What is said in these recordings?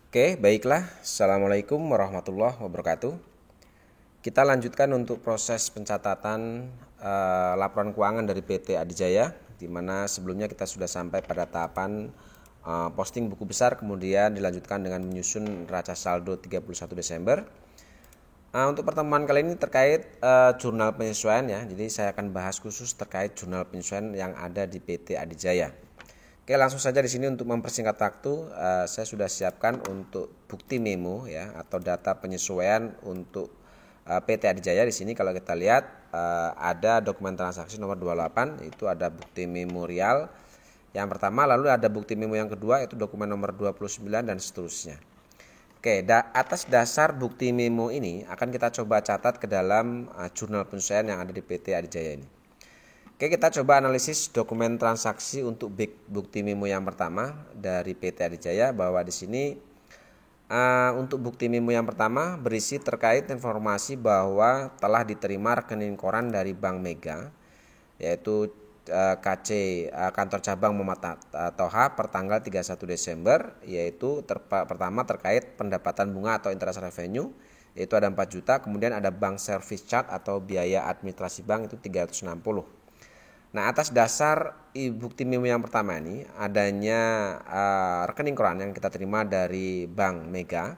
Oke, baiklah. Assalamualaikum warahmatullahi wabarakatuh. Kita lanjutkan untuk proses pencatatan laporan keuangan dari PT Adijaya, di mana sebelumnya kita sudah sampai pada tahapan posting buku besar, kemudian dilanjutkan dengan menyusun neraca saldo 31 Desember. Untuk pertemuan kali ini terkait jurnal penyesuaian ya. Jadi saya akan bahas khusus terkait jurnal penyesuaian yang ada di PT Adijaya. Oke, langsung saja di sini untuk mempersingkat waktu, saya sudah siapkan untuk bukti memo ya atau data penyesuaian untuk PT Adijaya. Di sini kalau kita lihat ada dokumen transaksi nomor 28, itu ada bukti memorial yang pertama, lalu ada bukti memo yang kedua itu dokumen nomor 29 dan seterusnya. Oke, atas dasar bukti memo ini akan kita coba catat ke dalam jurnal penyesuaian yang ada di PT Adijaya ini. Oke, kita coba analisis dokumen transaksi untuk bukti memo yang pertama dari PT Adijaya, bahwa di sini untuk bukti memo yang pertama berisi terkait informasi bahwa telah diterima rekening koran dari Bank Mega, yaitu KC Kantor Cabang Muhammad Toha per tanggal 31 Desember, yaitu pertama terkait pendapatan bunga atau interest revenue, yaitu ada 4 juta, kemudian ada bank service charge atau biaya administrasi bank itu 360. Nah, atas dasar bukti memo yang pertama ini adanya rekening koran yang kita terima dari Bank Mega,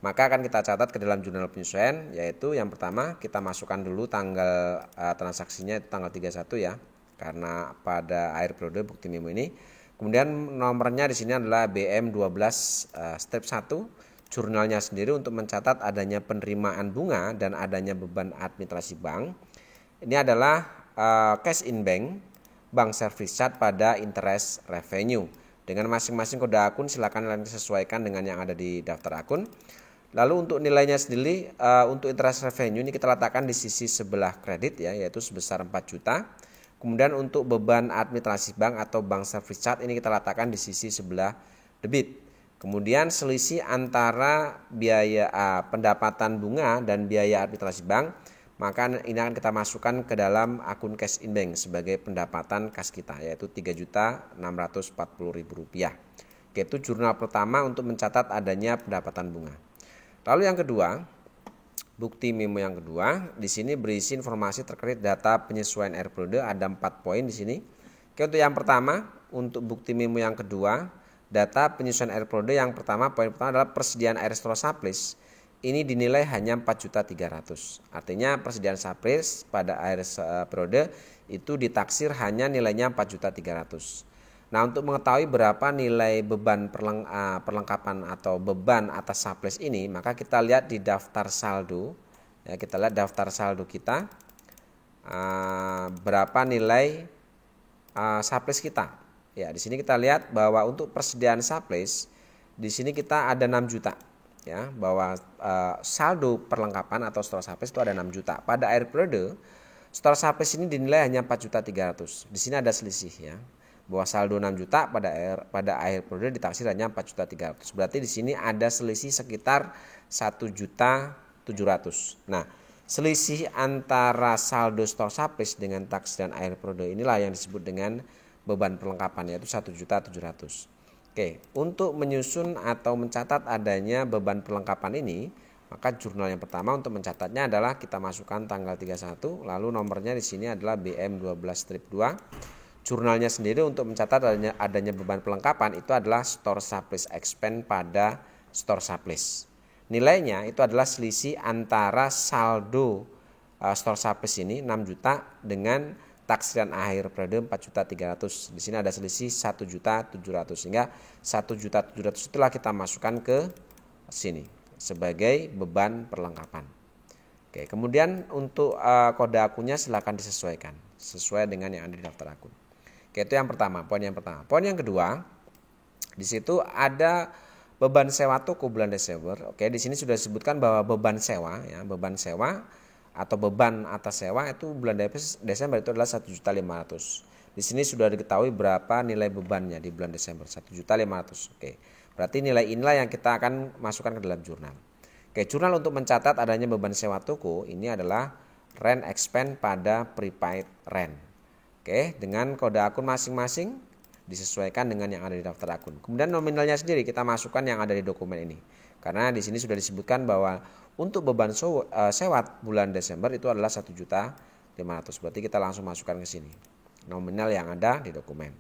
maka akan kita catat ke dalam jurnal penyesuaian, yaitu yang pertama kita masukkan dulu tanggal transaksinya itu tanggal 31 ya, karena pada akhir periode bukti memo ini. Kemudian nomornya di sini adalah BM12-1, jurnalnya sendiri untuk mencatat adanya penerimaan bunga dan adanya beban administrasi bank. Ini adalah cash in bank, bank service charge pada interest revenue. Dengan masing-masing kode akun silakan sesuaikan dengan yang ada di daftar akun. Lalu untuk nilainya sendiri untuk interest revenue ini kita letakkan di sisi sebelah kredit ya, yaitu sebesar 4 juta. Kemudian untuk beban administrasi bank atau bank service charge ini kita letakkan di sisi sebelah debit. Kemudian selisih antara biaya pendapatan bunga dan biaya administrasi bank, maka ini akan kita masukkan ke dalam akun cash in bank sebagai pendapatan kas kita, yaitu Rp3.640.000. Itu jurnal pertama untuk mencatat adanya pendapatan bunga. Lalu yang kedua, bukti memo yang kedua, di sini berisi informasi terkait data penyesuaian akhir periode, ada 4 poin di sini. Untuk yang pertama, untuk bukti memo yang kedua, data penyesuaian akhir periode yang pertama, poin pertama adalah persediaan air store supply. Ini dinilai hanya 4.300.000. Artinya persediaan saplis pada akhir periode itu ditaksir hanya nilainya 4.300.000. Nah, untuk mengetahui berapa nilai beban perlengkapan atau beban atas saplis ini, maka kita lihat di daftar saldo. Ya, kita lihat daftar saldo kita berapa nilai saplis kita. Ya, di sini kita lihat bahwa untuk persediaan saplis di sini kita ada 6 juta. Ya, bahwa saldo perlengkapan atau store surplus itu ada 6 juta. Pada akhir periode, store surplus ini dinilai hanya 4.300.000. Di sini ada selisih ya. Bahwa saldo 6 juta pada akhir periode ditaksir hanya 4.300.000. Berarti di sini ada selisih sekitar 1.700.000. Nah, selisih antara saldo store surplus dengan taksiran akhir periode inilah yang disebut dengan beban perlengkapan, yaitu 1.700.000. Oke, untuk menyusun atau mencatat adanya beban perlengkapan ini, maka jurnal yang pertama untuk mencatatnya adalah kita masukkan tanggal 31, lalu nomornya di sini adalah BM12-2. Jurnalnya sendiri untuk mencatat adanya beban perlengkapan itu adalah store surplus expense pada store surplus. Nilainya itu adalah selisih antara saldo store surplus ini 6 juta dengan taksiran akhir periode 4.300.000. Di sini ada selisih 1.700.000, sehingga 1.700.000 itulah kita masukkan ke sini sebagai beban perlengkapan. Oke, kemudian untuk kode akunnya silakan disesuaikan sesuai dengan yang ada di daftar akun. Oke, itu yang pertama, poin yang pertama. Poin yang kedua, di situ ada beban sewa toko bulan Desember. Oke, di sini sudah disebutkan bahwa beban sewa ya, beban sewa atau beban atas sewa itu bulan Desember itu adalah 1.500.000. Di sini sudah diketahui berapa nilai bebannya di bulan Desember, 1.500.000. Oke. Berarti nilai inilah yang kita akan masukkan ke dalam jurnal. Oke, jurnal untuk mencatat adanya beban sewa toko ini adalah rent expense pada prepaid rent. Oke, dengan kode akun masing-masing disesuaikan dengan yang ada di daftar akun. Kemudian nominalnya sendiri kita masukkan yang ada di dokumen ini. Karena di sini sudah disebutkan bahwa untuk beban sewa bulan Desember itu adalah 1.500.000. Berarti kita langsung masukkan ke sini. Nominal yang ada di dokumen.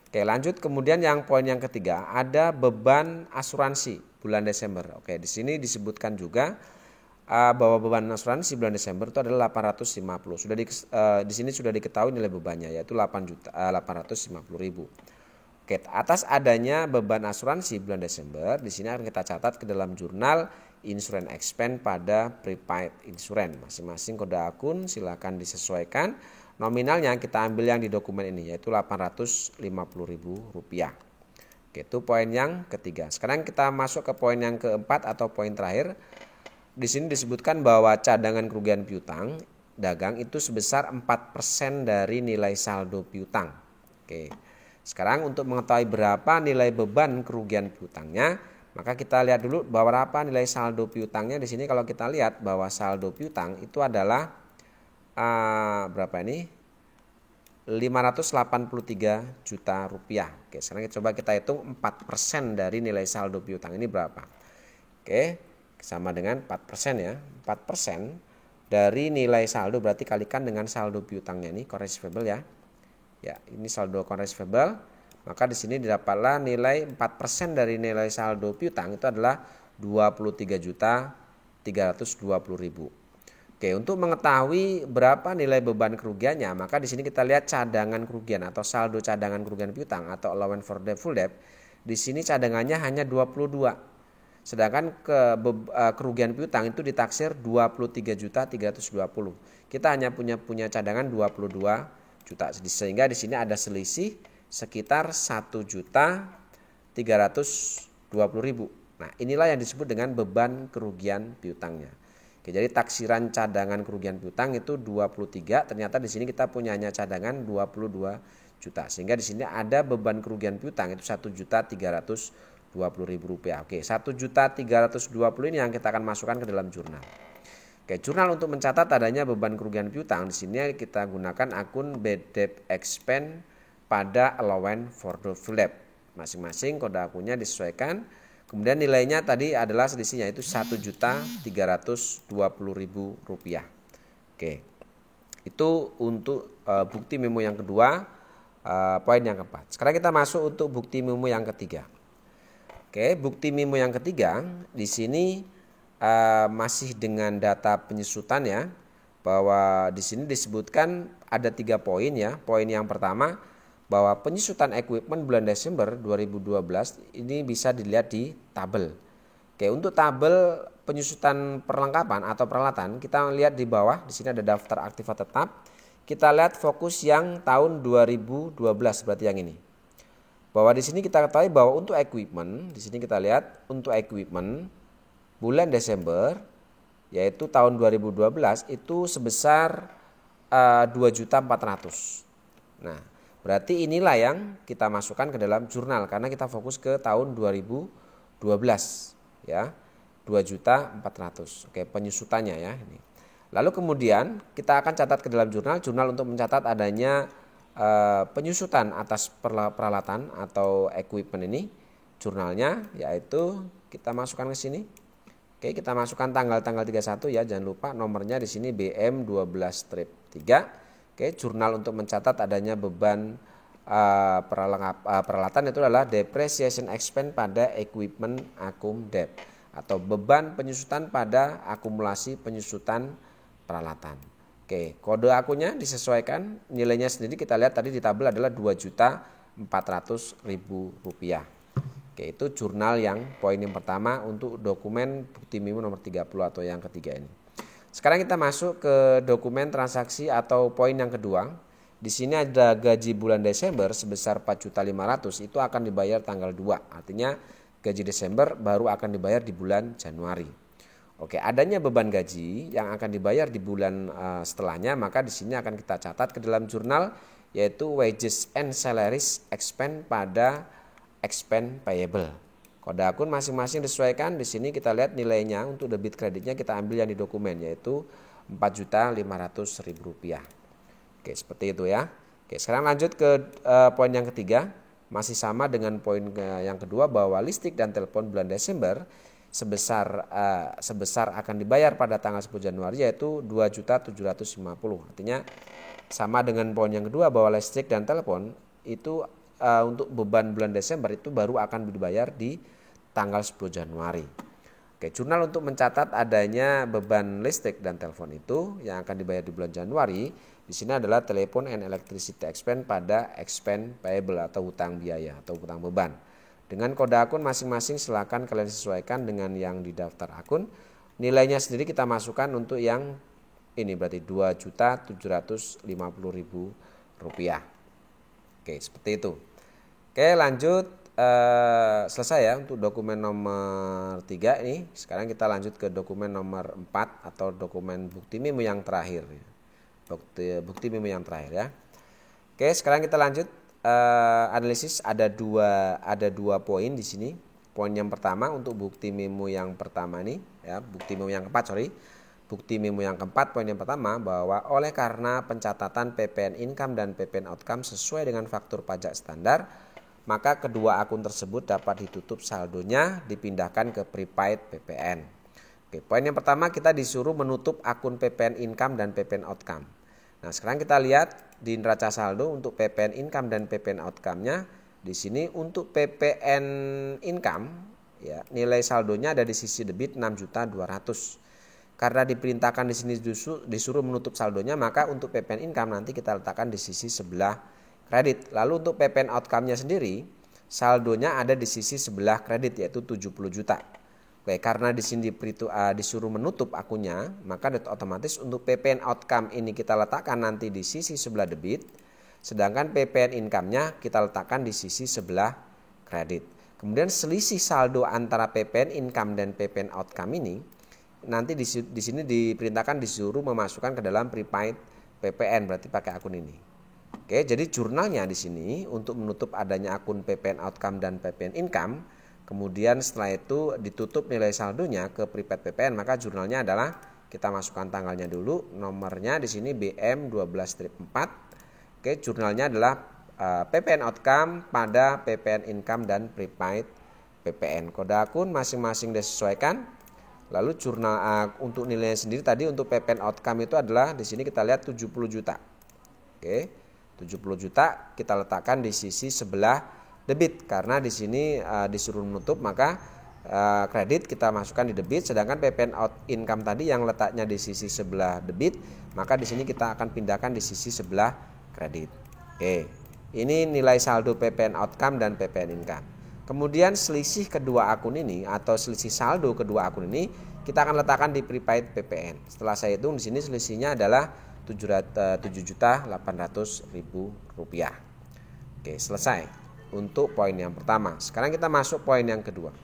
Oke, lanjut. Kemudian yang poin yang ketiga, ada beban asuransi bulan Desember. Oke, di sini disebutkan juga bahwa beban asuransi bulan Desember itu adalah 850. Di sini sudah diketahui nilai bebannya, yaitu 8.850.000. Oke, atas adanya beban asuransi bulan Desember, di sini akan kita catat ke dalam jurnal insurance expense pada prepaid insurance. Masing-masing kode akun silakan disesuaikan. Nominalnya kita ambil yang di dokumen ini, yaitu Rp850.000. Oke, itu poin yang ketiga. Sekarang kita masuk ke poin yang keempat atau poin terakhir. Di sini disebutkan bahwa cadangan kerugian piutang dagang itu sebesar 4% dari nilai saldo piutang. Oke. Sekarang untuk mengetahui berapa nilai beban kerugian piutangnya, maka kita lihat dulu bahwa berapa nilai saldo piutangnya. Di sini kalau kita lihat bahwa saldo piutang itu adalah berapa ini? 583 juta rupiah. Oke, sekarang coba kita hitung 4% dari nilai saldo piutang ini berapa. Oke. Sama dengan 4% ya. 4% dari nilai saldo berarti kalikan dengan saldo piutangnya ini account receivable ya. Ya, ini saldo account receivable. Maka di sini didapatlah nilai 4% dari nilai saldo piutang itu adalah 23.320.000. Oke, untuk mengetahui berapa nilai beban kerugiannya, maka di sini kita lihat cadangan kerugian atau saldo cadangan kerugian piutang atau allowance for debt full debt. Di sini cadangannya hanya 22. Sedangkan kerugian piutang itu ditaksir 23.320. Kita hanya punya cadangan 22 juta. Sehingga di sini ada selisih sekitar 1.320.000. Nah, inilah yang disebut dengan beban kerugian piutangnya. Oke, jadi taksiran cadangan kerugian piutang itu 23, ternyata di sini kita punyanya cadangan 22 juta. Sehingga di sini ada beban kerugian piutang itu 1.320.000 rupiah. Oke, 1.320.000 ini yang kita akan masukkan ke dalam jurnal. Oke, jurnal untuk mencatat adanya beban kerugian piutang di sini kita gunakan akun BDEP expense pada allowance for the full debt. Masing-masing kode akunnya disesuaikan. Kemudian nilainya tadi adalah selisihnya itu 1.320.000 rupiah. Oke, itu untuk bukti memo yang kedua, poin yang keempat. Sekarang kita masuk untuk bukti memo yang ketiga. Oke, bukti memo yang ketiga di sini masih dengan data penyusutan ya, bahwa di sini disebutkan ada 3 poin ya. Poin yang pertama bahwa penyusutan equipment bulan Desember 2012 ini bisa dilihat di tabel. Oke, untuk tabel penyusutan perlengkapan atau peralatan kita lihat di bawah. Di sini ada daftar aktiva tetap. Kita lihat fokus yang tahun 2012 berarti yang ini. Bahwa di sini kita ketahui bahwa untuk equipment, di sini kita lihat untuk equipment bulan Desember yaitu tahun 2012 itu sebesar 2.400.000. Nah, berarti inilah yang kita masukkan ke dalam jurnal karena kita fokus ke tahun 2012 ya. 2.400.000. Oke, penyusutannya ya ini. Lalu kemudian kita akan catat ke dalam jurnal untuk mencatat adanya penyusutan atas peralatan atau equipment ini, jurnalnya yaitu kita masukkan ke sini. Oke, kita masukkan tanggal 31 ya, jangan lupa nomornya di sini BM12-3. Oke, jurnal untuk mencatat adanya beban peralatan itu adalah depreciation expense pada equipment akum debt atau beban penyusutan pada akumulasi penyusutan peralatan. Oke, kode akunnya disesuaikan, nilainya sendiri kita lihat tadi di tabel adalah 2.400.000 rupiah. Oke, itu jurnal yang poin yang pertama untuk dokumen bukti memo nomor 30 atau yang ketiga ini. Sekarang kita masuk ke dokumen transaksi atau poin yang kedua. Di sini ada gaji bulan Desember sebesar 4.500.000 itu akan dibayar tanggal 2. Artinya gaji Desember baru akan dibayar di bulan Januari. Oke, adanya beban gaji yang akan dibayar di bulan setelahnya, maka di sini akan kita catat ke dalam jurnal yaitu wages and salaries expense pada expense payable. Kode akun masing-masing disesuaikan. Di sini kita lihat nilainya untuk debit kreditnya kita ambil yang di dokumen yaitu Rp4.500.000. Oke, seperti itu ya. Oke, sekarang lanjut ke poin yang ketiga. masih sama dengan poin yang kedua bahwa listrik dan telepon bulan Desember sebesar akan dibayar pada tanggal 10 Januari yaitu 2.750.000. Artinya sama dengan poin yang kedua bahwa listrik dan telepon itu untuk beban bulan Desember itu baru akan dibayar di tanggal 10 Januari. Oke, jurnal untuk mencatat adanya beban listrik dan telepon itu yang akan dibayar di bulan Januari di sini adalah telepon and electricity expense pada expense payable atau hutang biaya atau hutang beban. Dengan kode akun masing-masing silakan kalian sesuaikan dengan yang di daftar akun. Nilainya sendiri kita masukkan untuk yang ini berarti Rp2.750.000. Oke, seperti itu. Oke, lanjut selesai ya untuk dokumen nomor 3 ini. Sekarang kita lanjut ke dokumen nomor 4 atau dokumen bukti memo yang terakhir. Bukti memo yang terakhir ya. Oke, sekarang kita lanjut analisis. Ada dua poin di sini. Poin yang pertama untuk bukti memo yang pertama ini ya, bukti memo yang keempat Bukti memo yang keempat, poin yang pertama bahwa oleh karena pencatatan PPN income dan PPN outcome sesuai dengan faktur pajak standar, maka kedua akun tersebut dapat ditutup saldonya dipindahkan ke prepaid PPN. Oke, poin yang pertama kita disuruh menutup akun PPN income dan PPN outcome. Nah, sekarang kita lihat di neraca saldo untuk PPN income dan PPN outcome-nya. Di sini untuk PPN income ya, nilai saldonya ada di sisi debit 6.200.000. Karena diperintahkan di sini disuruh menutup saldonya, maka untuk PPN income nanti kita letakkan di sisi sebelah kredit. Lalu untuk PPN outcome-nya sendiri, saldonya ada di sisi sebelah kredit yaitu 70 juta. Oke, karena di sini disuruh menutup akunnya, maka otomatis untuk PPN outcome ini kita letakkan nanti di sisi sebelah debit, sedangkan PPN income-nya kita letakkan di sisi sebelah kredit. Kemudian selisih saldo antara PPN income dan PPN outcome ini nanti di sini diperintahkan disuruh memasukkan ke dalam prepaid PPN, berarti pakai akun ini. Oke, jadi jurnalnya di sini untuk menutup adanya akun PPN outcome dan PPN income, kemudian setelah itu ditutup nilai saldonya ke prepaid PPN, maka jurnalnya adalah kita masukkan tanggalnya dulu, nomornya di sini BM 12-4. Oke, jurnalnya adalah PPN outcome pada PPN income dan prepaid PPN. Kode akun masing-masing disesuaikan. Lalu jurnal untuk nilainya sendiri tadi untuk PPN outcome itu adalah di sini kita lihat 70 juta. Oke, 70 juta kita letakkan di sisi sebelah debit karena di sini disuruh menutup, maka kredit kita masukkan di debit, sedangkan PPN income tadi yang letaknya di sisi sebelah debit, maka di sini kita akan pindahkan di sisi sebelah kredit. Oke, ini nilai saldo PPN outcome dan PPN income. Kemudian selisih kedua akun ini atau selisih saldo kedua akun ini kita akan letakkan di prepaid PPN. Setelah saya hitung di sini selisihnya adalah Rp7.800.000. Oke, selesai untuk poin yang pertama. Sekarang kita masuk poin yang kedua.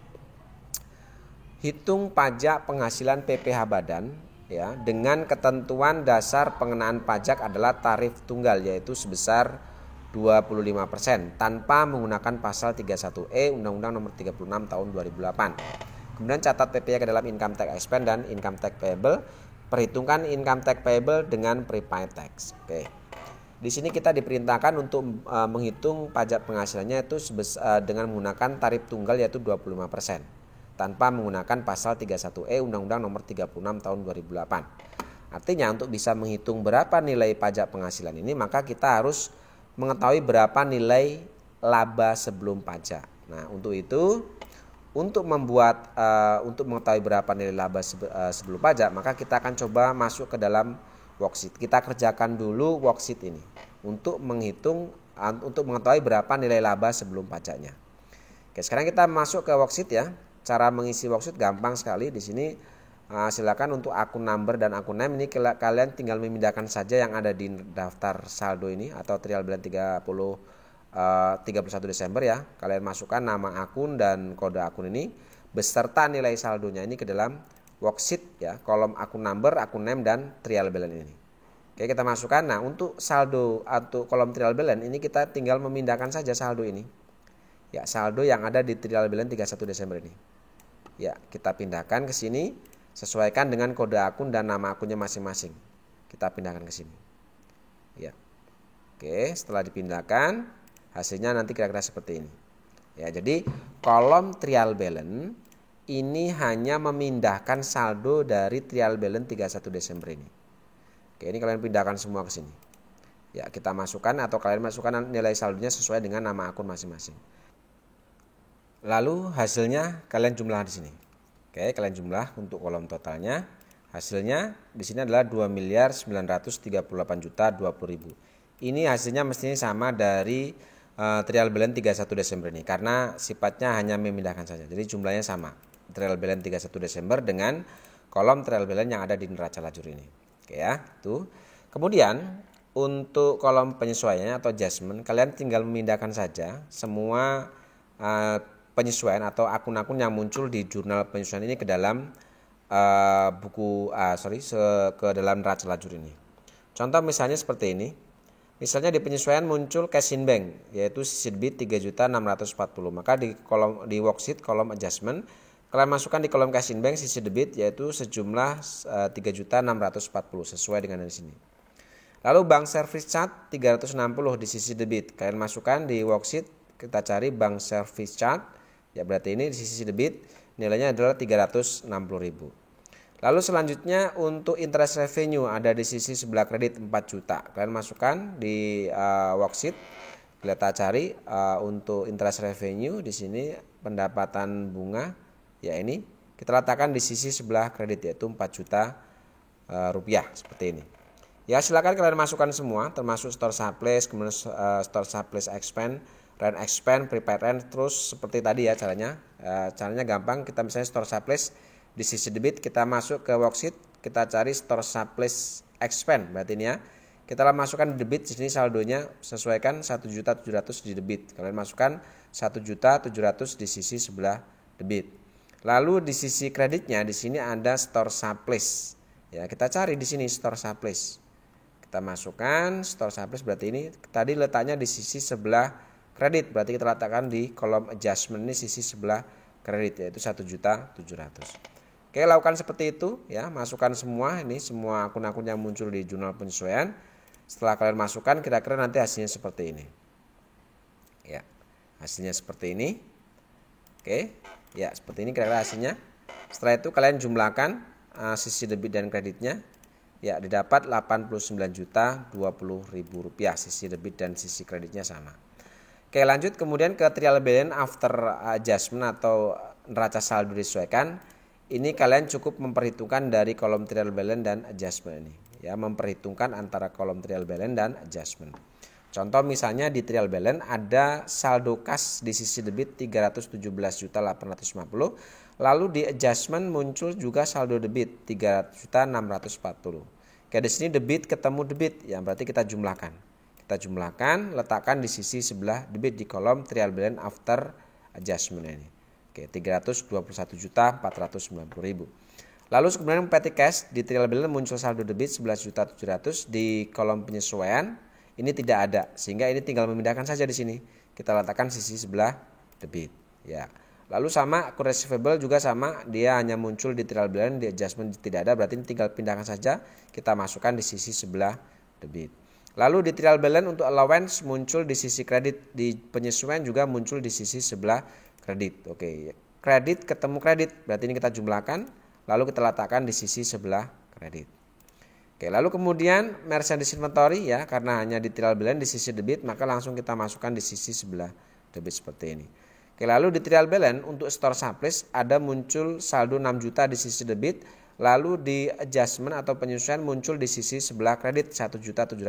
Hitung pajak penghasilan PPh badan ya dengan ketentuan dasar pengenaan pajak adalah tarif tunggal yaitu sebesar 25% tanpa menggunakan pasal 31E Undang-Undang Nomor 36 Tahun 2008. Kemudian catat PPh ke dalam income tax expense dan income tax payable. Perhitungkan income tax payable dengan prepaid tax. Oke. Di sini kita diperintahkan untuk menghitung pajak penghasilannya itu dengan menggunakan tarif tunggal yaitu 25% tanpa menggunakan pasal 31E Undang-Undang Nomor 36 Tahun 2008. Artinya untuk bisa menghitung berapa nilai pajak penghasilan ini, maka kita harus mengetahui berapa nilai laba sebelum pajak. Nah, untuk itu, untuk mengetahui berapa nilai laba sebelum pajak, maka kita akan coba masuk ke dalam worksheet. Kita kerjakan dulu worksheet ini untuk mengetahui berapa nilai laba sebelum pajaknya. Oke, sekarang kita masuk ke worksheet ya. Cara mengisi worksheet gampang sekali di sini. Silakan untuk akun number dan akun name ini kalian tinggal memindahkan saja yang ada di daftar saldo ini atau trial balance 31 Desember ya. Kalian masukkan nama akun dan kode akun ini beserta nilai saldonya ini ke dalam worksheet ya, kolom akun number, akun name dan trial balance ini. Oke, kita masukkan. Nah, untuk saldo atau kolom trial balance ini kita tinggal memindahkan saja saldo ini. Ya, saldo yang ada di trial balance 31 Desember ini. Ya, kita pindahkan ke sini. Sesuaikan dengan kode akun dan nama akunnya masing-masing. Kita pindahkan ke sini. Ya. Oke, setelah dipindahkan, Hasilnya nanti kira-kira seperti ini. Ya, jadi kolom trial balance ini hanya memindahkan saldo dari trial balance 31 Desember ini. Oke, ini kalian pindahkan semua ke sini. Ya, kita masukkan atau kalian masukkan nilai saldonya sesuai dengan nama akun masing-masing. Lalu hasilnya kalian jumlah di sini. Oke, kalian jumlah untuk kolom totalnya. Hasilnya di sini adalah 2.938.020.000. Ini hasilnya mestinya sama dari trial balance 31 Desember ini karena sifatnya hanya memindahkan saja. Jadi jumlahnya sama. Trial balance 31 Desember dengan kolom trial balance yang ada di neraca lajur ini. Oke ya, tuh. Kemudian untuk kolom penyesuaiannya atau adjustment, kalian tinggal memindahkan saja semua penyesuaian atau akun-akun yang muncul di jurnal penyesuaian ini ke dalam ke dalam neraca lajur ini. Contoh misalnya seperti ini. Misalnya di penyesuaian muncul cash in bank yaitu sisi debit 3.640. Maka di worksheet kolom adjustment kalian masukkan di kolom cash in bank sisi debit yaitu sejumlah 3.640 sesuai dengan di sini. Lalu bank service charge 360 di sisi debit. Kalian masukkan di worksheet, kita cari bank service charge. Ya berarti ini di sisi debit nilainya adalah 360.000. Lalu selanjutnya untuk interest revenue ada di sisi sebelah kredit 4 juta. Kalian masukkan di worksheet. Kita cari untuk interest revenue di sini pendapatan bunga ya ini kita letakkan di sisi sebelah kredit yaitu 4 juta rupiah seperti ini. Ya silakan kalian masukkan semua termasuk store surplus, kemudian store surplus expense, rent expense, prepaid rent terus seperti tadi ya caranya. Caranya gampang, kita misalnya store surplus di sisi debit kita masuk ke worksheet, kita cari store surplus expense berarti ini ya. Kita masukkan di debit di sini saldonya sesuaikan 1.700.000 di debit. Kalian masukkan 1.700.000 di sisi sebelah debit. Lalu di sisi kreditnya di sini ada store surplus. Ya, kita cari di sini store surplus. Kita masukkan store surplus berarti ini tadi letaknya di sisi sebelah kredit. Berarti kita letakkan di kolom adjustment ini sisi sebelah kredit yaitu 1.700.000. Oke, lakukan seperti itu ya, masukkan semua ini semua akun-akun yang muncul di jurnal penyesuaian. Setelah kalian masukkan kira-kira nanti hasilnya seperti ini. Ya, hasilnya seperti ini. Oke, ya seperti ini kira-kira hasilnya. Setelah itu kalian jumlahkan sisi debit dan kreditnya. Ya, didapat 89.020.000 rupiah sisi debit dan sisi kreditnya sama. Oke, lanjut kemudian ke trial balance after adjustment atau neraca saldo disesuaikan. Ini kalian cukup memperhitungkan dari kolom trial balance dan adjustment ini. Ya, memperhitungkan antara kolom trial balance dan adjustment. Contoh misalnya di trial balance ada saldo kas di sisi debit 317.850. Lalu di adjustment muncul juga saldo debit 300.640. Kayak di sini debit ketemu debit, ya berarti kita jumlahkan. Kita jumlahkan, letakkan di sisi sebelah debit di kolom trial balance after adjustment ini. Oke, 321.490.000. Lalu kemudian petty cash di trial balance muncul saldo debit 11.700.000 di kolom penyesuaian ini tidak ada sehingga ini tinggal memindahkan saja di sini. Kita letakkan sisi sebelah debit ya. Lalu sama akun receivable juga sama, dia hanya muncul di trial balance, di adjustment tidak ada, berarti ini tinggal pindahkan saja, kita masukkan di sisi sebelah debit. Lalu di trial balance untuk allowance muncul di sisi kredit, di penyesuaian juga muncul di sisi sebelah kredit. Oke, kredit ketemu kredit, berarti ini kita jumlahkan, lalu kita letakkan di sisi sebelah kredit. Oke, lalu kemudian merchandise inventory ya, karena hanya di trial balance di sisi debit, maka langsung kita masukkan di sisi sebelah debit seperti ini. Oke, lalu di trial balance untuk store surplus ada muncul saldo 6 juta di sisi debit, lalu di adjustment atau penyesuaian muncul di sisi sebelah kredit 1.700.000.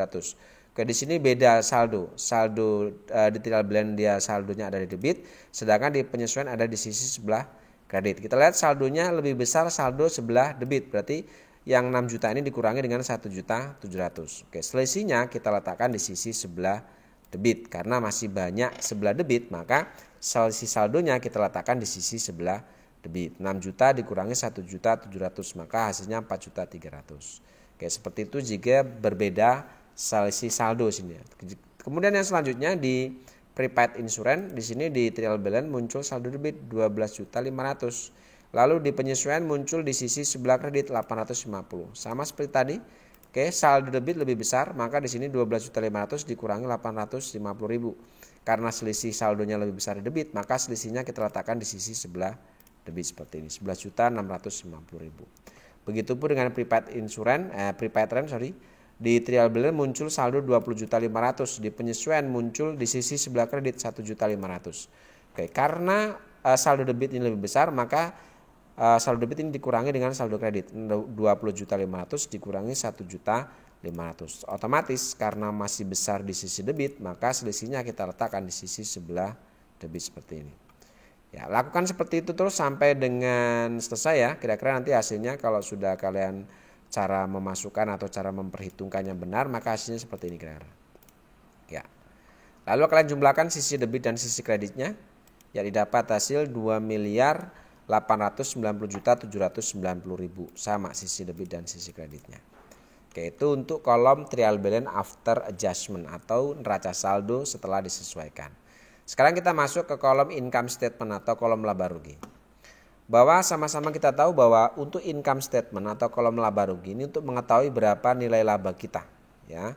Oke, di sini beda saldo. Saldo di trial balance dia saldonya ada di debit, sedangkan di penyesuaian ada di sisi sebelah kredit. Kita lihat saldonya lebih besar saldo sebelah debit, berarti yang 6 juta ini dikurangi dengan 1.700.000. Oke, selisihnya kita letakkan di sisi sebelah debit karena masih banyak sebelah debit, maka selisih saldonya kita letakkan di sisi sebelah debit. 6 juta dikurangi 1.700.000, maka hasilnya 4.300.000. Oke, seperti itu jika berbeda selisih saldo sini. Kemudian yang selanjutnya di prepaid insurance, di sini di trial balance muncul saldo debit 12.500.000. Lalu di penyesuaian muncul di sisi sebelah kredit 850. Sama seperti tadi. Oke, saldo debit lebih besar, maka di sini 12.500.000 dikurangi 850.000. Karena selisih saldonya lebih besar di debit, maka selisihnya kita letakkan di sisi sebelah debit seperti ini, 11.650.000. Begitupun dengan prepaid rent di trial balance muncul saldo 20.500.000, di penyesuaian muncul di sisi sebelah kredit 1.500.000. Oke, karena saldo debit ini lebih besar, maka saldo debit ini dikurangi dengan saldo kredit, 20.500.000 dikurangi 1.500.000. Otomatis karena masih besar di sisi debit, maka selisihnya kita letakkan di sisi sebelah debit seperti ini. Ya, lakukan seperti itu terus sampai dengan selesai ya. Kira-kira nanti hasilnya kalau sudah kalian cara memasukkan atau cara memperhitungkannya benar, maka hasilnya seperti ini kira-kira. Ya. Lalu kalian jumlahkan sisi debit dan sisi kreditnya. Ya, didapat hasil 2.890.790.000, sama sisi debit dan sisi kreditnya. Oke, itu untuk kolom trial balance after adjustment atau neraca saldo setelah disesuaikan. Sekarang kita masuk ke kolom income statement atau kolom laba rugi. Bahwa sama-sama kita tahu bahwa untuk income statement atau kolom laba rugi ini untuk mengetahui berapa nilai laba kita, ya.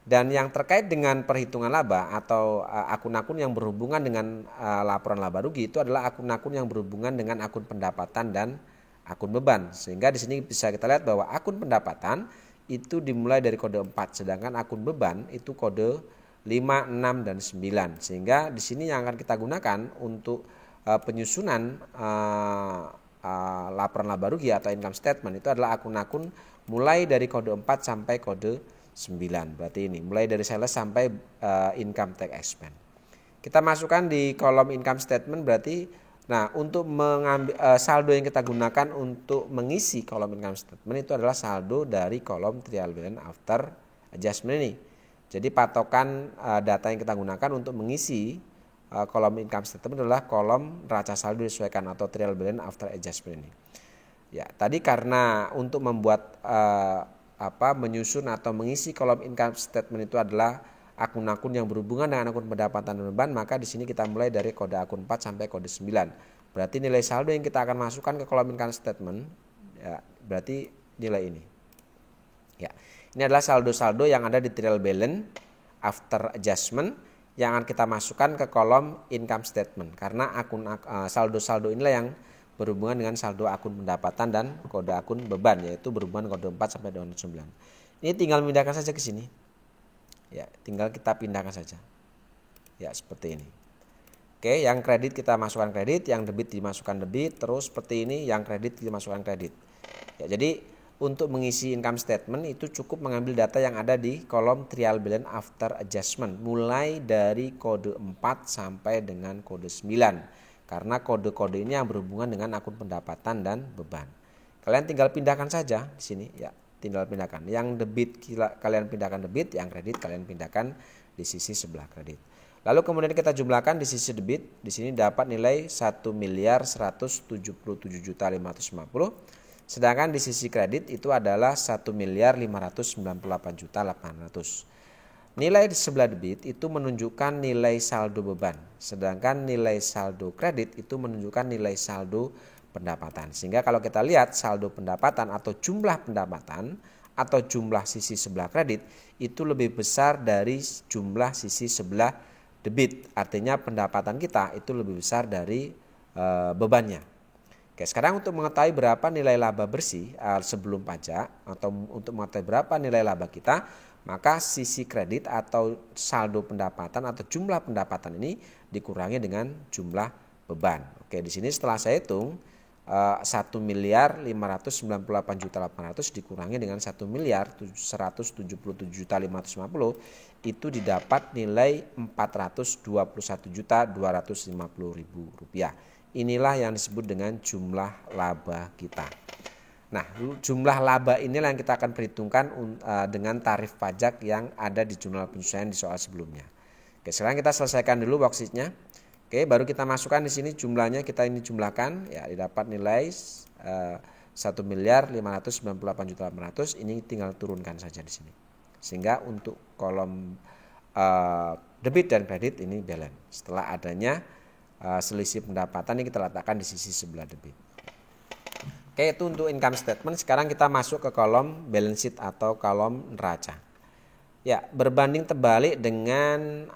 Dan yang terkait dengan perhitungan laba atau akun-akun yang berhubungan dengan laporan laba rugi itu adalah akun-akun yang berhubungan dengan akun pendapatan dan akun beban. Sehingga di sini bisa kita lihat bahwa akun pendapatan itu dimulai dari kode 4, sedangkan akun beban itu kode 5, 6, dan 9. Sehingga di sini yang akan kita gunakan untuk penyusunan laporan laba rugi atau income statement itu adalah akun-akun mulai dari kode 4 sampai kode 9. Berarti ini mulai dari sales sampai income tax expense. Kita masukkan di kolom income statement berarti untuk mengambil saldo yang kita gunakan untuk mengisi kolom income statement itu adalah saldo dari kolom trial balance after adjustment ini. Jadi patokan data yang kita gunakan untuk mengisi kolom income statement adalah kolom neraca saldo disesuaikan atau trial balance after adjustment ini. Ya, tadi karena untuk membuat menyusun atau mengisi kolom income statement itu adalah akun-akun yang berhubungan dengan akun pendapatan dan beban, maka di sini kita mulai dari kode akun 4 sampai kode 9. Berarti nilai saldo yang kita akan masukkan ke kolom income statement ya, berarti nilai ini. Ya. Ini adalah saldo-saldo yang ada di trial balance after adjustment yang akan kita masukkan ke kolom income statement. Karena saldo-saldo inilah yang berhubungan dengan saldo akun pendapatan dan kode akun beban, yaitu berhubungan kode 4 sampai dengan 9. Ini tinggal pindahkan saja ke sini. Ya, tinggal kita pindahkan saja. Ya, seperti ini. Oke, yang kredit kita masukkan kredit, yang debit dimasukkan debit, terus seperti ini yang kredit dimasukkan kredit. Ya, jadi untuk mengisi income statement itu cukup mengambil data yang ada di kolom trial balance after adjustment mulai dari kode 4 sampai dengan kode 9. Karena kode-kode ini yang berhubungan dengan akun pendapatan dan beban. Kalian tinggal pindahkan saja di sini ya, tinggal pindahkan. Yang debit kalian pindahkan debit, yang kredit kalian pindahkan di sisi sebelah kredit. Lalu kemudian kita jumlahkan di sisi debit, di sini dapat nilai 1.177.550. Sedangkan di sisi kredit itu adalah 1.598.800. Nilai di sebelah debit itu menunjukkan nilai saldo beban, sedangkan nilai saldo kredit itu menunjukkan nilai saldo pendapatan. Sehingga kalau kita lihat saldo pendapatan atau jumlah pendapatan atau jumlah sisi sebelah kredit itu lebih besar dari jumlah sisi sebelah debit. Artinya pendapatan kita itu lebih besar dari bebannya. Oke, sekarang untuk mengetahui berapa nilai laba bersih sebelum pajak atau untuk mengetahui berapa nilai laba kita, maka sisi kredit atau saldo pendapatan atau jumlah pendapatan ini dikurangi dengan jumlah beban. Oke, di sini setelah saya hitung 1.598.800 dikurangi dengan 1.177.550 itu didapat nilai Rp421.250.000. Inilah yang disebut dengan jumlah laba kita. Nah, jumlah laba inilah yang kita akan perhitungkan dengan tarif pajak yang ada di jurnal penyesuaian di soal sebelumnya. Oke, sekarang kita selesaikan dulu worksheetnya. Oke, baru kita masukkan di sini jumlahnya, kita ini jumlahkan ya, didapat nilai 1.598.800. Ini tinggal turunkan saja di sini. Sehingga untuk kolom debit dan kredit ini balance. Setelah adanya selisih pendapatan ini kita letakkan di sisi sebelah debit. Oke, itu untuk income statement. Sekarang kita masuk ke kolom balance sheet atau kolom neraca. Ya, berbanding terbalik dengan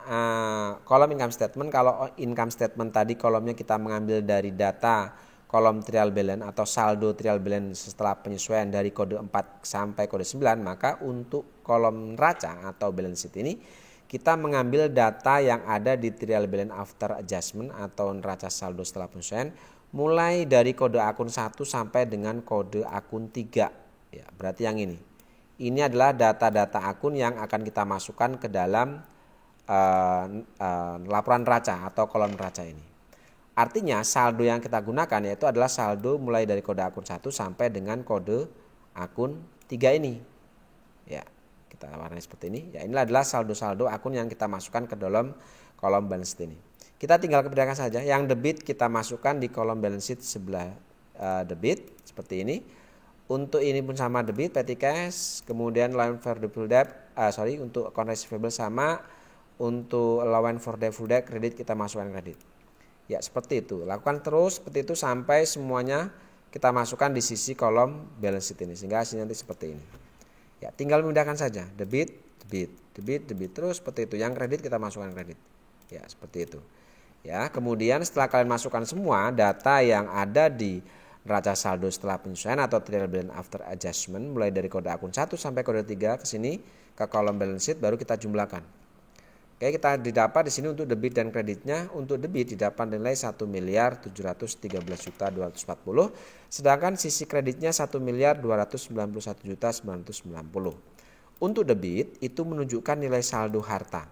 kolom income statement. Kalau income statement tadi kolomnya kita mengambil dari data kolom trial balance atau saldo trial balance setelah penyesuaian dari kode 4 sampai kode 9, maka untuk kolom neraca atau balance sheet ini kita mengambil data yang ada di trial balance after adjustment atau neraca saldo setelah penyesuaian mulai dari kode akun 1 sampai dengan kode akun 3. Ya, berarti yang ini. Ini adalah data-data akun yang akan kita masukkan ke dalam laporan neraca atau kolom neraca ini. Artinya saldo yang kita gunakan yaitu adalah saldo mulai dari kode akun 1 sampai dengan kode akun 3 ini. Ya, kita warnai seperti ini. Ya, inilah adalah saldo-saldo akun yang kita masukkan ke dalam kolom balance sheet ini. Kita tinggal kerjakan saja. Yang debit kita masukkan di kolom balance sheet sebelah debit seperti ini. Untuk ini pun sama debit petty cash, kemudian allowance for the full debt, untuk account receivable sama, untuk allowance for the full debt kredit kita masukkan kredit. Ya, seperti itu. Lakukan terus seperti itu sampai semuanya kita masukkan di sisi kolom balance sheet ini sehingga hasilnya nanti seperti ini. Ya, tinggal memindahkan saja debit, debit, debit, debit terus seperti itu. Yang kredit kita masukkan kredit. Ya, seperti itu. Ya, kemudian setelah kalian masukkan semua data yang ada di neraca saldo setelah penyesuaian atau trial balance after adjustment mulai dari kode akun 1 sampai kode 3 ke sini ke kolom balance sheet baru kita jumlahkan. Oke, kita didapat di sini untuk debit dan kreditnya. Untuk debit didapat nilai 1.713.240, sedangkan sisi kreditnya 1.291.990. Untuk debit itu menunjukkan nilai saldo harta,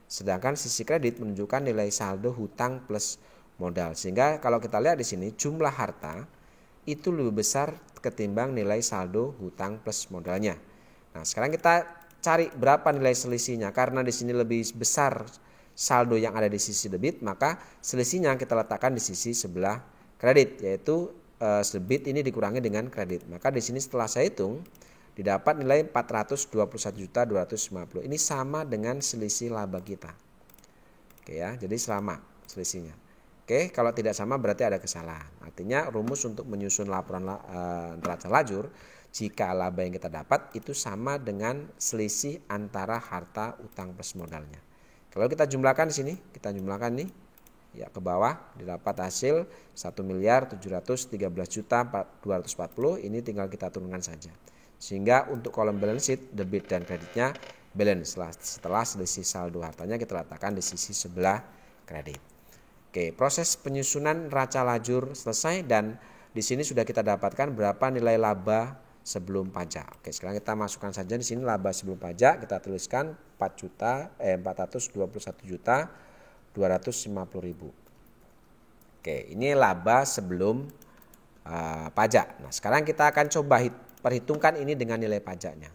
sedangkan sisi kredit menunjukkan nilai saldo hutang plus modal. Sehingga kalau kita lihat di sini jumlah harta itu lebih besar ketimbang nilai saldo hutang plus modalnya. Nah, sekarang kita cari berapa nilai selisihnya. Karena di sini lebih besar saldo yang ada di sisi debit, maka selisihnya kita letakkan di sisi sebelah kredit, yaitu debit ini dikurangi dengan kredit. Maka di sini setelah saya hitung didapat nilai 421.250. Ini sama dengan selisih laba kita. Oke ya, jadi sama selisihnya. Oke, kalau tidak sama berarti ada kesalahan. Artinya rumus untuk menyusun laporan neraca lajur jika laba yang kita dapat itu sama dengan selisih antara harta utang plus modalnya. Kalau kita jumlahkan di sini, kita jumlahkan nih ya ke bawah didapat hasil 1.713.240. Ini tinggal kita turunkan saja. Sehingga untuk kolom balance sheet debit dan kreditnya balance. Setelah selisih saldo hartanya kita letakkan di sisi sebelah kredit. Oke, proses penyusunan neraca lajur selesai dan di sini sudah kita dapatkan berapa nilai laba sebelum pajak. Oke, sekarang kita masukkan saja di sini laba sebelum pajak, kita tuliskan 421.250.000. Oke, ini laba sebelum pajak. Nah, sekarang kita akan coba perhitungkan ini dengan nilai pajaknya.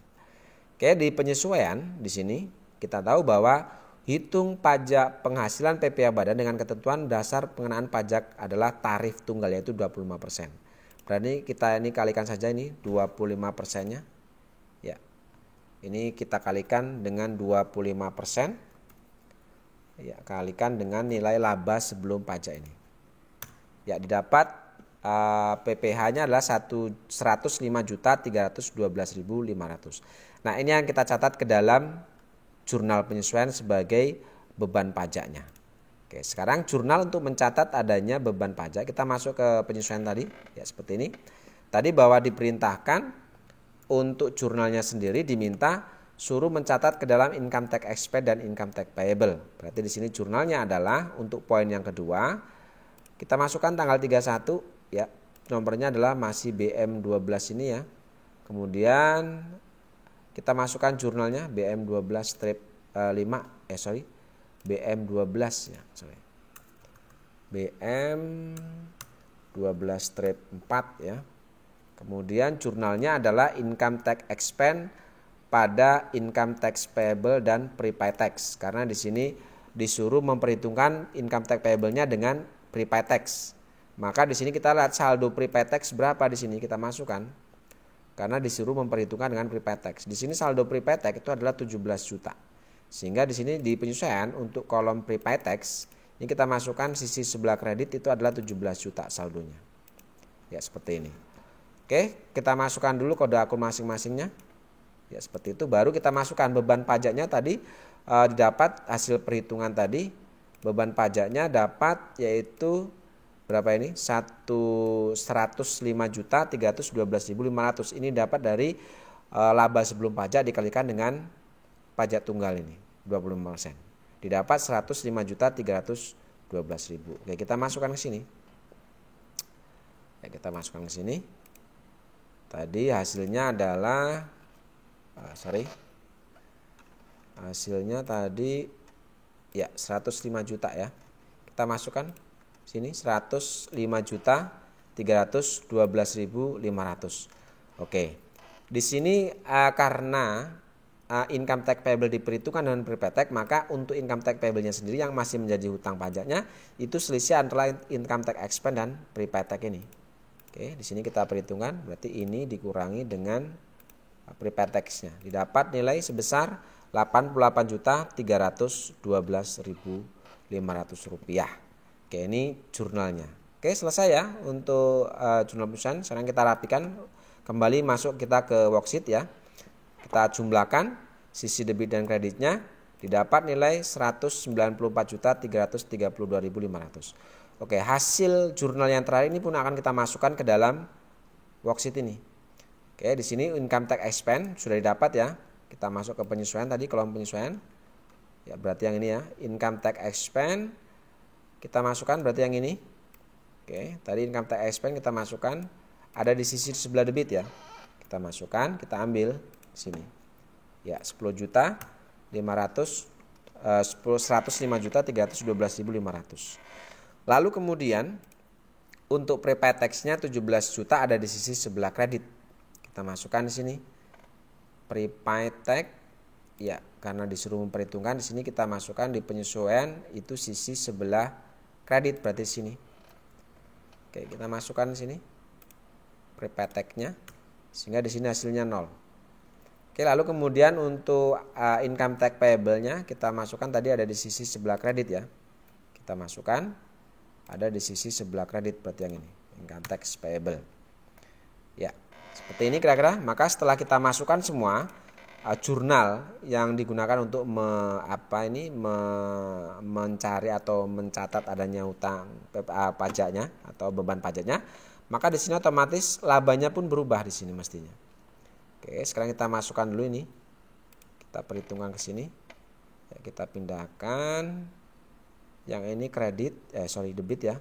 Oke, di penyesuaian di sini kita tahu bahwa hitung pajak penghasilan PPh Badan dengan ketentuan dasar pengenaan pajak adalah tarif tunggal yaitu 25%. Berarti kita ini kalikan saja ini 25%-nya. Ya. Ini kita kalikan dengan 25%. Ya, kalikan dengan nilai laba sebelum pajak ini. Ya, didapat PPh-nya adalah 105.312.500. Nah, ini yang kita catat ke dalam jurnal penyesuaian sebagai beban pajaknya. Oke, sekarang jurnal untuk mencatat adanya beban pajak kita masuk ke penyesuaian tadi ya seperti ini. Tadi bahwa diperintahkan untuk jurnalnya sendiri diminta suruh mencatat ke dalam income tax expense dan income tax payable. Berarti di sini jurnalnya adalah untuk poin yang kedua kita masukkan tanggal 31 ya. Nomornya adalah masih BM12 ini ya. Kemudian kita masukkan jurnalnya BM12-5 ya, BM12-4 ya. Kemudian jurnalnya adalah income tax expense pada income tax payable dan prepaid tax. Karena di sini disuruh memperhitungkan income tax payable-nya dengan prepaid tax. Maka di sini kita lihat saldo prepaid tax berapa di sini kita masukkan. Karena disuruh memperhitungkan dengan prepaid tax. Di sini saldo prepaid tax itu adalah 17 juta. Sehingga di sini di penyesuaian untuk kolom prepaid tax ini kita masukkan sisi sebelah kredit itu adalah 17 juta saldonya. Ya, seperti ini. Oke, kita masukkan dulu kode akun masing-masingnya. Ya, seperti itu. Baru kita masukkan beban pajaknya tadi didapat hasil perhitungan tadi. Beban pajaknya dapat yaitu berapa ini? 105.312.500. Ini dapat dari laba sebelum pajak dikalikan dengan pajak tunggal ini 25%. Didapat 105.312.000. Oke, kita masukkan ke sini. Ya, kita masukkan ke sini. Tadi hasilnya adalah hasilnya tadi ya 105 juta ya. Kita masukkan sini 105.312.500. Oke. Di sini karena income tax payable diperhitungkan dengan prepaid tax, maka untuk income tax payable-nya sendiri yang masih menjadi hutang pajaknya itu selisih antara income tax expense dan prepaid tax ini. Oke, di sini kita perhitungkan berarti ini dikurangi dengan prepaid tax-nya. Didapat nilai sebesar Rp88.312.500. Oke, ini jurnalnya. Oke, selesai ya untuk jurnal perusahaan. Sekarang kita rapikan kembali, masuk kita ke worksheet ya. Kita jumlahkan sisi debit dan kreditnya, didapat nilai 194.332.500. Oke, hasil jurnal yang terakhir ini pun akan kita masukkan ke dalam worksheet ini. Oke, di sini income tax expense sudah didapat ya. Kita masuk ke penyesuaian tadi, kolom penyesuaian. Ya, berarti yang ini ya, income tax expense kita masukkan berarti yang ini. Oke, tadi income tax expense kita masukkan ada di sisi sebelah debit ya. Kita masukkan, kita ambil sini. Ya, 105.312.500. Lalu kemudian untuk prepaid tax-nya 17 juta ada di sisi sebelah kredit. Kita masukkan di sini. Prepaid tax ya, karena disuruh memperhitungkan di sini kita masukkan di penyesuaian itu sisi sebelah kredit berarti sini. Oke, kita masukkan di sini prepaid tax-nya sehingga di sini hasilnya 0. Oke, lalu kemudian untuk income tax payable-nya kita masukkan tadi ada di sisi sebelah kredit ya. Kita masukkan ada di sisi sebelah kredit berarti yang ini, income tax payable. Ya, seperti ini kira-kira. Maka setelah kita masukkan semua jurnal yang digunakan untuk mencari atau mencatat adanya hutang pajaknya atau beban pajaknya, maka di sini otomatis labanya pun berubah di sini mestinya. Oke, sekarang kita masukkan dulu ini. Kita perhitungkan ke sini. Ya, kita pindahkan yang ini debit ya.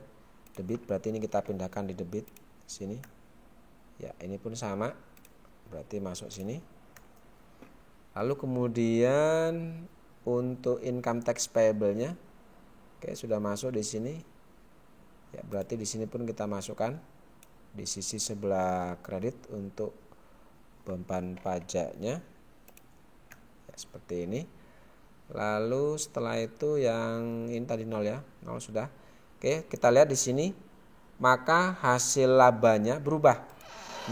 Debit berarti ini kita pindahkan di debit sini. Ya, ini pun sama. Berarti masuk sini. Lalu kemudian untuk income tax payable-nya oke, sudah masuk di sini. Ya, berarti di sini pun kita masukkan di sisi sebelah kredit untuk beban pajaknya. Ya, seperti ini. Lalu setelah itu yang ini tadi 0 ya, 0 sudah. Oke, kita lihat di sini maka hasil labanya berubah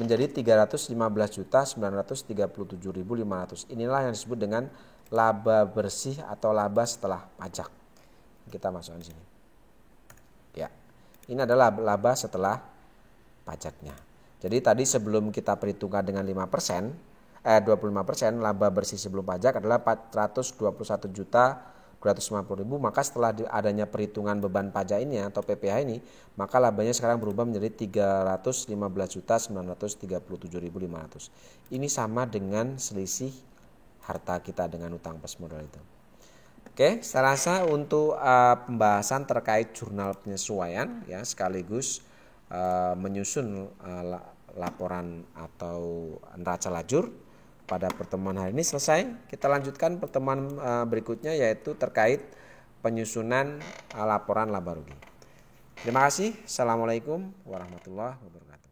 menjadi 315.937.500. Inilah yang disebut dengan laba bersih atau laba setelah pajak. Kita masukkan di sini. Ya. Ini adalah laba setelah pajaknya. Jadi tadi sebelum kita perhitungkan dengan 25%, 25% laba bersih sebelum pajak adalah 421.250.000, maka setelah adanya perhitungan beban pajak ini atau PPh ini, maka labanya sekarang berubah menjadi 315.937.500. Ini sama dengan selisih harta kita dengan utang pas modal itu. Oke, saya rasa untuk pembahasan terkait jurnal penyesuaian ya sekaligus menyusun laporan atau neraca lajur pada pertemuan hari ini selesai. Kita lanjutkan pertemuan berikutnya yaitu terkait penyusunan laporan laba rugi. Terima kasih. Assalamualaikum warahmatullahi wabarakatuh.